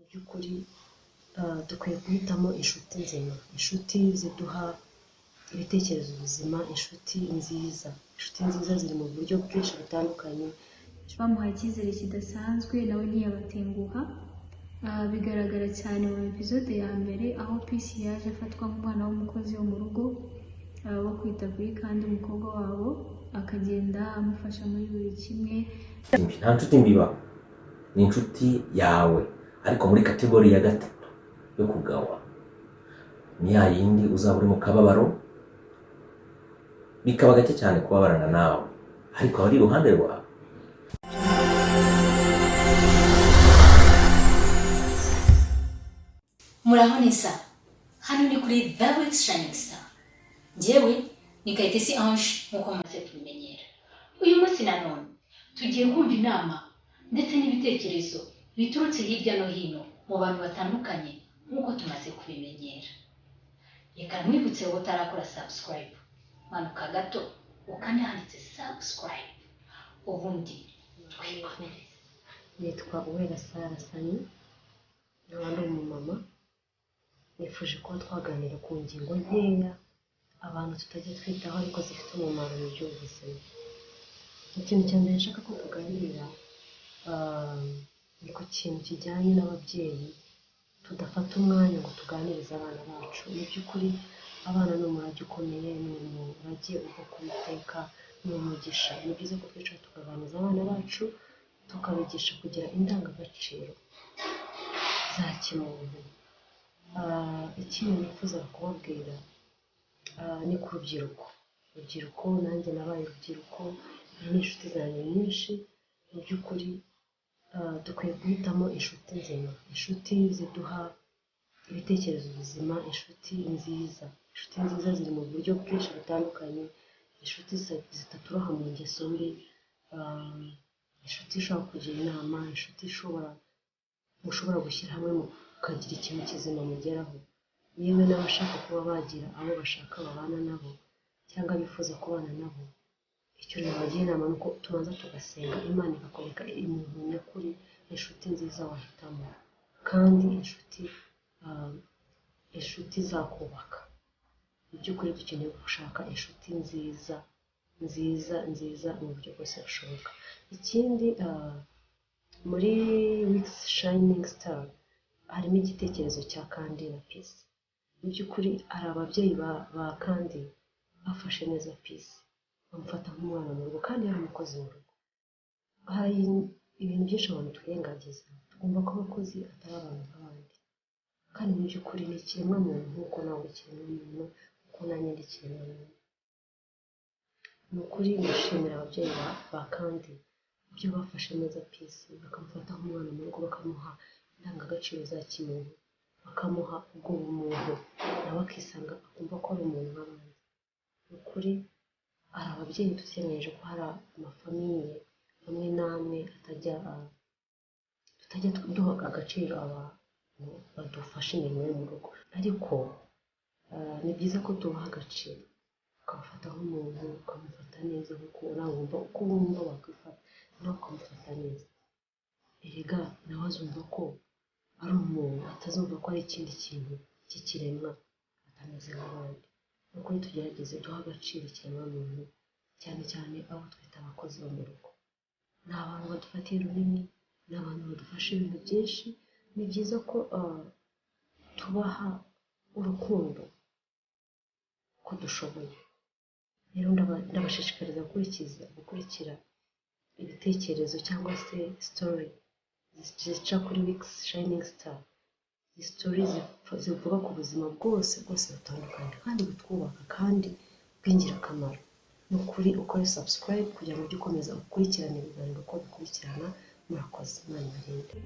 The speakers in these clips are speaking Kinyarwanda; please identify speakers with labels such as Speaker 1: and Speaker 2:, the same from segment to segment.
Speaker 1: by'ukuri dukwiye guhitamo inshuti nzima, inshuti ziduha ibitekerezo bizima, inshuti nziza ziri mu buryo bwinshi butandukanye.
Speaker 2: Bamuha icyizere kidasanzwe nawe ntiyabatenguha. Bigaragara cyane mu episode ya mbere aho Peace yaje afatwa nk'umwana w'umukozi wo mu rugo wo kwita kuri kandi umukobwa wabo akagenda amufasha muri buri kimwe.
Speaker 3: Nta nshuti mbiba, ni inshuti yawe ariko muri kategori ya gatatu yo kugawa, ni ya yindi uzaba uri mu kababaro bikaba gake cyane kubabarana nawe ariko ari iruhande rwawe.
Speaker 4: Muraho neza, hano ni kuri Double Shining Star. Njyewe ni Kayitesi Ange nk'uko mumaze kubimenyera. Uyu munsi nanone tugiye kumva inama ndetse n'ibitekerezo biturutse hirya no hino mu bantu batandukanye nk'uko tumaze kubimenyera. Reka mwibutse wowe utarakora subscribe, manuka gato ukande handitse subscribe ubundi twikomereze.
Speaker 1: Nitwa Uwera Sara Sani, nkaba ndi umumama. Nifuje ko twaganira ku ngingo nkeya abantu tutajya twitaho ariko zifite umumaro mu by'ubuzima. Ikintu cya mbere nshaka ko tuganira ni ku kintu kijyanye n'ababyeyi tudafata umwanya ngo tuganirize abana bacu. Mu by'ukuri abana ni umurage ukomeye, ni umurage uva ku Uwiteka, ni umugisha. Ni byiza ko twicara tukaganiriza abana bacu tukabigisha kugira indangagaciro za kimuntu. Ikintu nifuza kubabwira ni ku rubyiruko. Nanjye nabaye urubyiruko, ni inshuti zanjye nyinshi. Mu by'ukuri dukwiye guhitamo inshuti nzima, inshuti ziduha ibitekerezo bizima, inshuti nziza ziri mu buryo bwinshi butandukanye. Inshuti zitaturoha mu ngeso mbi, inshuti ishobora kugira inama, inshuti mushobora gushyira hamwe mukagira ikintu kizima mugeraho. Yewe n'abashaka kuba bagira abo bashaka babana nabo cyangwa bifuza kubana nabo, icyo nabagira inama ni uko tubanza tugasenga Imana ikakwereka umuntu nyakuri, inshuti nziza wahitamo, kandi inshuti zakubaka. Mu by'ukuri dukeneye gushaka inshuti nziza mu buryo bwose bushoboka. Ikindi muri Weeks Shining Star harimo igitekerezo cya Kandi na Peace. Mu by'ukuri hari ababyeyi ba Kandi bafashe neza Peace, bamufata nk'umwana mu rugo kandi yari umukozi mu rugo. Hari ibintu byinshi abantu twirengagiza, twumva ko abakozi atari abantu nk'abandi, kandi mu by'ukuri ni ikiremwamuntu nk'uko nawe ikiremwamuntu, kuko nanjye ndi ikiremwamuntu. Ni ukuri nishimira ababyeyi ba Kandi ibyo bafashe neza Peace, bakamufata nk'umwana mu rugo, bakamuha indangagaciro za kimuntu, bakamuha ubwo bumuntu, nawe akisanga akumva ko ari umuntu nk'abandi. Ni ukuri hari ababyeyi dutegereje ko hari amafamiye amwe n'amwe tutajya duha agaciro abantu badufasha imirimo yo mu rugo, ariko ni byiza ko tubaha agaciro, ukabafata nk'umuntu, ukamufata neza nk'uko nawe wumva uko wumva wakwifata, nawe ukamufata neza. Erega nawe azumva ko ari umuntu, atazumva ko ari ikindi kintu cy'ikiremwa atameze nk'abandi. Ni ukuri tugerageze duha agaciro ikiremwamuntu, cyane cyane abo twita abakozi bo mu rugo. Ni abantu badufatiye runini, ni abantu badufasha ibintu byinshi. Ni byiza ko tubaha urukundo ko dushoboye. Rero ndabashishikariza gukurikira ibitekerezo cyangwa se story zica kuri Weeks Shining Star. Izi story zivuga ku buzima bwose butandukanye kandi butwubaka kandi bw'ingirakamaro. Ni ukuri ukore subscribe kugira ngo ujye ukomeza gukurikirana ibiganiro uko bikurikirana. Murakoze, Imana ibarinde.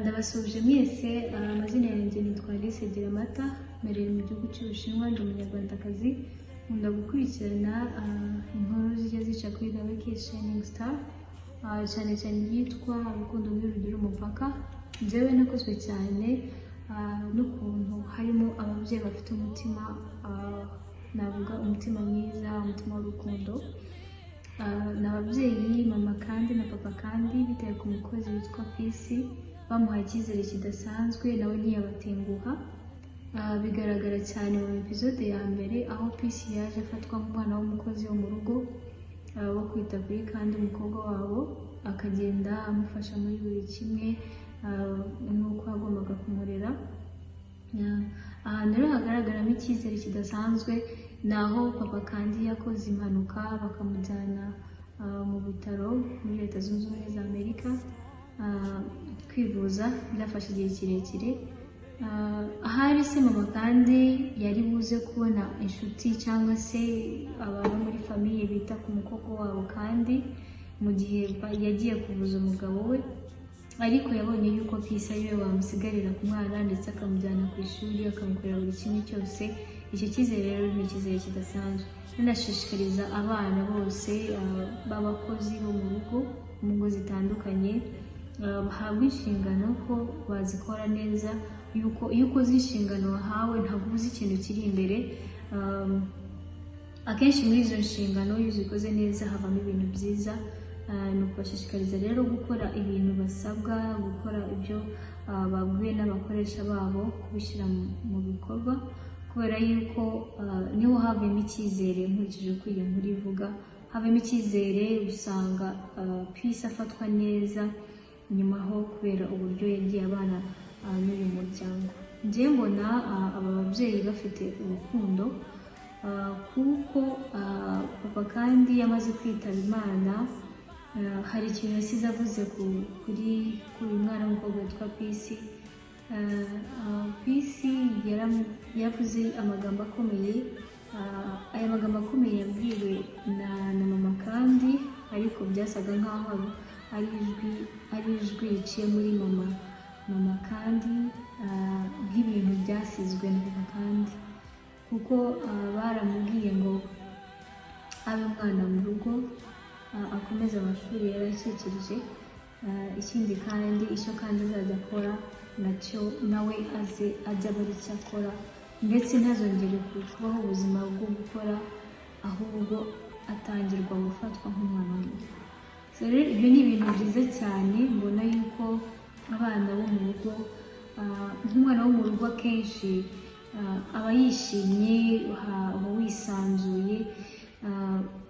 Speaker 2: Ndabasuje mwese. Amazina yanjye nitwa Alice Giramata, mbereye mu gihugu cy'Ubushinwa, ndi umunyarwandakazi. Nkunda gukurikirana inkuru zijya zica kuri Weeks Shining Star, cyane cyane yitwa Urukundo ntirugira umupaka. Njyewe nakozwe cyane n'ukuntu harimo ababyeyi bafite umutima, navuga umutima mwiza, umutima w'urukundo. Ni ababyeyi, mama kandi na papa kandi bitaye ku mukozi witwa Peace, bamuhaye icyizere kidasanzwe nawe ntiyabatenguha. Bigaragara cyane mu episode ya mbere aho Peace yaje afatwa nk'umwana w'umukozi wo mu rugo wo kwita kuri kandi umukobwa wabo akagenda amufasha muri buri kimwe nk'uko yagombaga kumurera. Ahantu rero hagaragaramo icyizere kidasanzwe ni aho papa kandi yakoze impanuka bakamujyana mu bitaro muri Leta Zunze Ubumwe za Amerika kwivuza, byafashe igihe kirekire. Ahari se mama kandi yari buze kubona inshuti cyangwa se abantu muri famiye bita ku mukobwa wabo kandi mu gihe yagiye kuvuza umugabo we, ariko yabonye yuko Peace ariwe wamusigarira ku mwana ndetse akamujyana ku ishuri akamukorera buri kimwe cyose. Icyo cyizere rero ni icyizere kidasanzwe. Nanashishikariza abana bose b'abakozi bo mu rugo mu ngo zitandukanye bahabwa inshingano ko bazikora neza, yuko iyo ukoze inshingano wahawe ntabwo uzi ikintu kiri imbere. Akenshi muri izo nshingano iyo uzikoze neza havamo ibintu byiza. Ni ukubashishikariza rero gukora ibintu basabwa, gukora ibyo babwiwe n'abakoresha babo, kubishyira mu bikorwa, kubera yuko niho havamo icyizere. Nkurikije uko iyo nkuru ivuga, havamo icyizere, usanga Peace afatwa neza nyuma ho kubera uburyo yagiye abana n'uyu muryango. Njye mbona aba babyeyi bafite urukundo kuko papa kandi yamaze kwitaba Imana. Hari ikintu yasize avuze kuri uyu mwana w'umukobwa witwa Peace. Peace yavuze amagambo akomeye. Aya magambo akomeye yabwiwe na mama kandi, ariko byasaga nk'aho ari ijwi riciye muri mama kandi, nk'ibintu byasizwe na papa kandi, kuko baramubwiye ngo abe umwana mu rugo akomeza amashuri yarashyikirije. Ikindi kandi icyo kandi azajya akora nacyo nawe ajya aba ari icyo akora, ndetse ntazongere kubaho ubuzima bwo gukora, ahubwo atangirwa gufatwa nk'umwana w'urugo. Rero ibyo ni ibintu byiza cyane. Mbona yuko abana bo mu rugo, nk'umwana wo mu rugo akenshi aba yishimye, uba wisanzuye,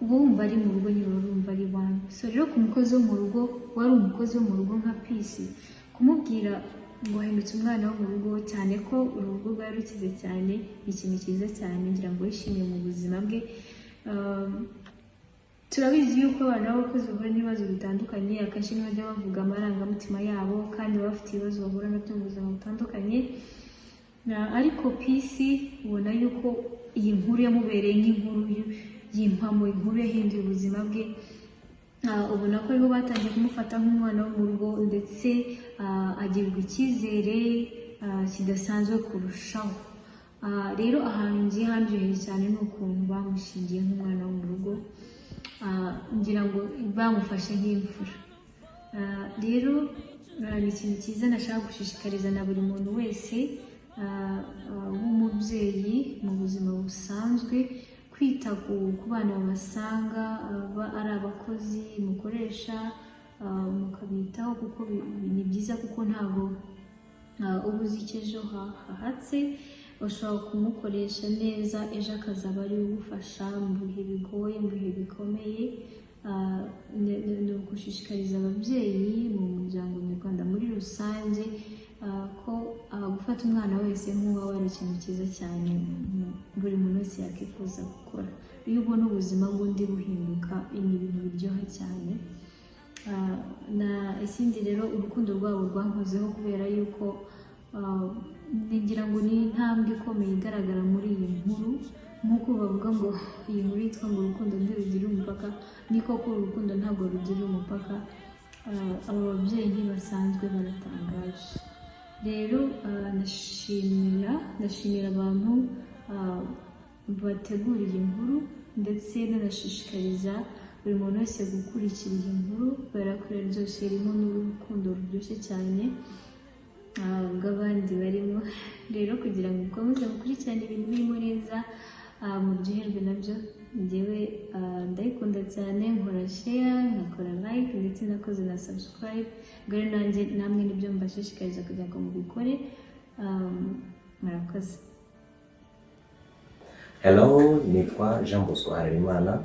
Speaker 2: uba wumva ari mu rugo niba urumva ari iwanyu. Rero ku mukozi wo mu rugo, wari umukozi wo mu rugo nka Peace, kumubwira ngo ahindutse umwana wo mu rugo, cyane ko urugo rwari rukize cyane, ni ikintu cyiza cyane. Ngira ngo yishimiye mu buzima bwe. Turabizi yuko abana b'abakozi bahura n'ibibazo bitandukanye, akenshi ntibajya bavuga amarangamutima yabo kandi baba bafite ibibazo bahura nabyo mu buzima butandukanye. Ariko Peace ubona yuko iyi nkuru yamubereye nk'inkuru y'impamo, inkuru yahinduye ubuzima bwe. Ubona ko ariho batangiye kumufata nk'umwana wo mu rugo, ndetse agirwa icyizere kidasanzwe kurushaho. Rero ahantu ngiye handyoheye cyane ni ukuntu bamushingiye nk'umwana wo mu rugo. Ngira ngo bamufashe nk'imfura. Rero ni ikintu cyiza nashaka gushishikariza na buri muntu wese w'umubyeyi mu buzima busanzwe, kwita ku bana babasanga ari abakozi mukoresha, mukabitaho kuko ni byiza, kuko ntabwo uba uzi icyo ejo hahatse. Ushobora kumukoresha neza, ejo akazaba ari ugufasha mu bihe bigoye, mu bihe bikomeye. Ni ugushishikariza ababyeyi mu muryango nyarwanda muri rusange ko gufata umwana wese nk'uwawe ari ikintu cyiza cyane buri muntu wese yakwifuza gukora. Iyo ubona ubuzima bw'undi buhinduka, ni ibintu biryoha cyane. Ikindi rero, urukundo rwabo rwankozeho kubera yuko ngira ngo ni intambwe ikomeye igaragara muri iyi nkuru. Nk'uko bavuga ngo iyi nkuru yitwa ngo urukundo ntirugira umupaka, ni koko urukundo ntabwo rugira umupaka. Aba babyeyi ntibasanzwe, baratangaje. Rero ndashimira abantu bategura iyi nkuru, ndetse nanashishikariza buri muntu wese gukurikira iyi nkuru, kubera ko byose irimo n'urukundo ruryoshye cyane bw'abandi barimo. Rero kugira ngo mukomeze mukurikirane ibintu birimo neza, muryoherwe nabyo, njyewe ndayikunda cyane, nkora share, nkakora like ndetse nakoze na subscribe. Ubwo rero nanjye namwe nibyo mbashishikariza kugira ngo mubikore. Murakoze.
Speaker 3: Hello, nitwa Jean Bosco Harerimana,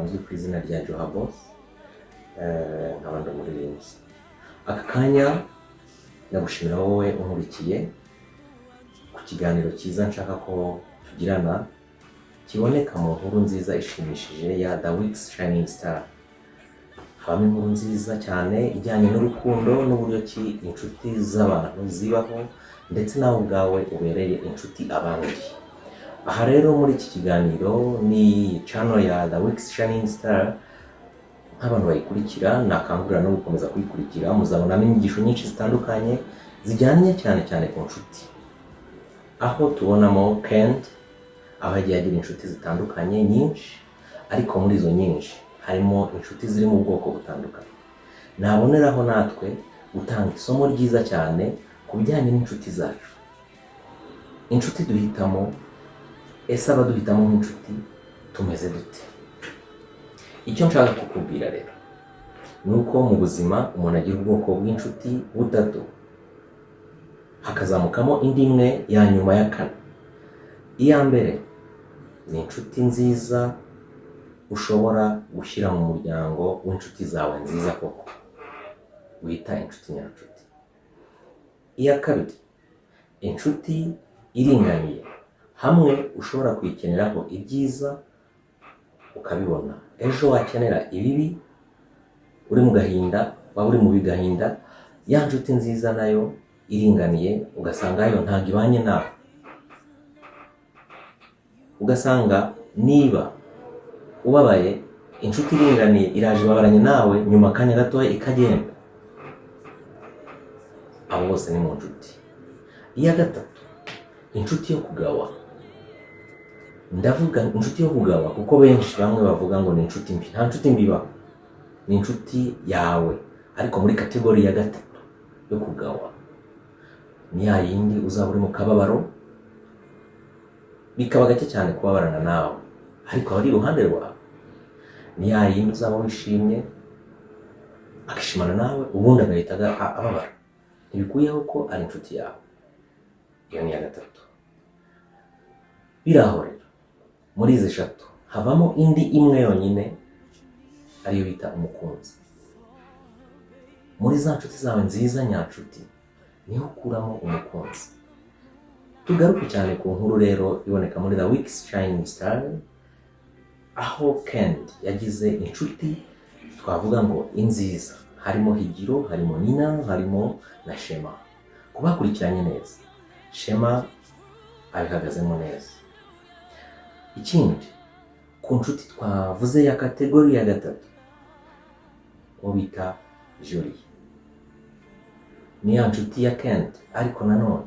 Speaker 3: nzwi ku izina rya Joha Boss, nkaba ndi umuririmbyi. Aka kanya ndagushimira wowe unkurikiye ku kiganiro cyiza nshaka ko tugirana, kiboneka mu nkuru nziza ishimishije ya The Week's Shining Star. Habamo inkuru nziza cyane ijyanye n'urukundo n'uburyo ki inshuti z'abantu zibaho, ndetse nawe ubwawe ubereye inshuti abandi. Aha rero muri iki kiganiro ni channel ya The Week's Shining Star. Nk'abantu bayikurikira nakangurira no gukomeza kuyikurikira, muzabonamo inyigisho nyinshi zitandukanye zijyanye cyane cyane ku nshuti, aho tubonamo Kent aho agiye agira inshuti zitandukanye nyinshi, ariko muri izo nyinshi harimo inshuti ziri mu bwoko butandukanye. Naboneraho natwe gutanga isomo ryiza cyane ku bijyanye n'inshuti zacu. Inshuti duhitamo, ese abaduhitamo nk'inshuti tumeze dute? Icyo nshaka kukubwira rero ni uko mu buzima umuntu agira ubwoko bw'inshuti butatu, hakazamukamo indi imwe ya nyuma ya kane. Iya mbere ni inshuti nziza ushobora gushyira mu muryango w'inshuti zawe nziza koko, wita inshuti nyanshuti. Iya kabiri, inshuti iringaniye, hamwe ushobora kuyikeneraho ibyiza ukabibona, ejo wakenera ibibi uri mu gahinda, waba uri mu bigahinda, ya nshuti nziza nayo iringaniye ugasanga yo ntabwo ibanye nawe. Ugasanga niba ubabaye, inshuti iringaniye iraje ibabaranye nawe, nyuma akanya gatoya ikagenda. Abo bose ni mu nshuti. Iya gatatu, inshuti yo kugawa. Ndavuga inshuti yo kugawa kuko benshi bamwe bavuga ngo ni inshuti mbi. Nta nshuti mbi ibaho, ni inshuti yawe, ariko muri kategori ya gatatu yo kugawa. Ni ya yindi uzaba uri mu kababaro, bikaba gake cyane kubabarana nawe, ariko ari iruhande rwawe. Ni ya yindi uzaba wishimye akishimana nawe, ubundi agahita ababara, ntibikuyeho ko ari inshuti yawe. Iyo ni iya gatatu. Biraho rero muri izi eshatu havamo indi imwe yonyine, ariyo bita umukunzi. Muri za nshuti zawe nziza nyanshuti niho ukuramo umukunzi. Tugaruke cyane ku nkuru rero iboneka muri The Week's Shining Star, aho Kent yagize inshuti twavuga ngo inziza. Harimo Higiro, harimo Nina, harimo na Shema. Kubakurikiranye neza, Shema abihagazemo neza. Ikindi, ku nshuti twavuze ya kategori ya gatatu, uwo bita Jolie. Ni ya nshuti ya Kent, ariko nanone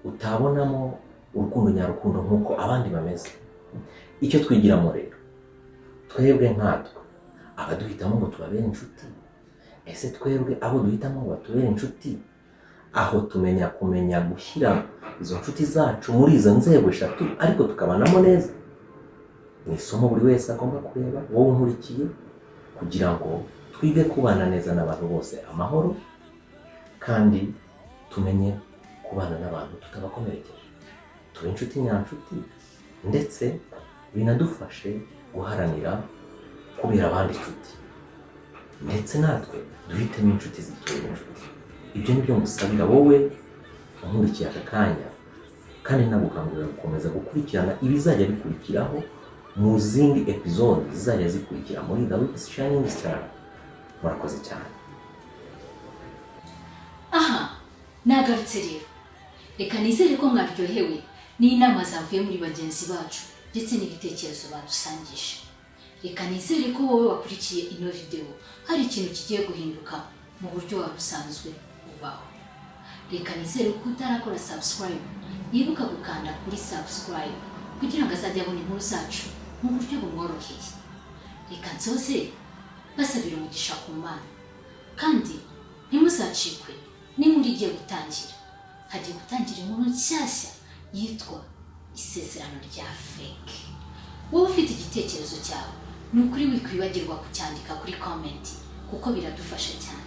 Speaker 3: utabonamo urukundo nyarukundo nk'uko abandi bameze. Icyo twigiramo rero, twebwe nkatwe abaduhitamo ngo tubabere inshuti, ese twebwe abo duhitamo ngo batubere inshuti, aho kumenya gushyira izo nshuti zacu muri izo nzego eshatu, ariko tukabanamo neza. Ni isomo buri wese agomba kureba, wowe unkurikiye, kugira ngo twige kubana neza n'abantu bose amahoro, kandi tumenye kubana n'abantu tutabakomerekeje, tube inshuti nyanshuti, ndetse binadufashe guharanira kubera abandi inshuti, ndetse natwe duhitemo inshuti zitubera inshuti. Ibyo ni byo musabira wowe unkurikiye aka kanya, kandi nagukangurira gukomeza gukurikirana ibizajya bikurikiraho mu zindi episode zizajya zikurikira muri The Week's Shining Star. Murakoze cyane.
Speaker 4: Aha, nagarutse rero. Reka nizere ko mwaryohewe n'inama zavuye muri bagenzi bacu ndetse n'ibitekerezo badusangije. Reka nizere ko wowe wakurikiye ino video hari ikintu kigiye guhinduka mu buryo wabusanzwe ubaho. Reka nizere ko utarakora subscribe, yibuka gukanda kuri subscribe kugira ngo azajye abona inkuru zacu mu buryo bumworoheye. Reka nsoze basabira umugisha ku Mana, kandi ntimuzacikwe n'inkuru igiye gutangira. Hagiye gutangira inkuru nshyashya yitwa Isezerano rya Fake. wowe ufite igitekerezo cyawe ni ukuri wikwibagirwa kucyandika kuri comment kuko biradufasha cyane.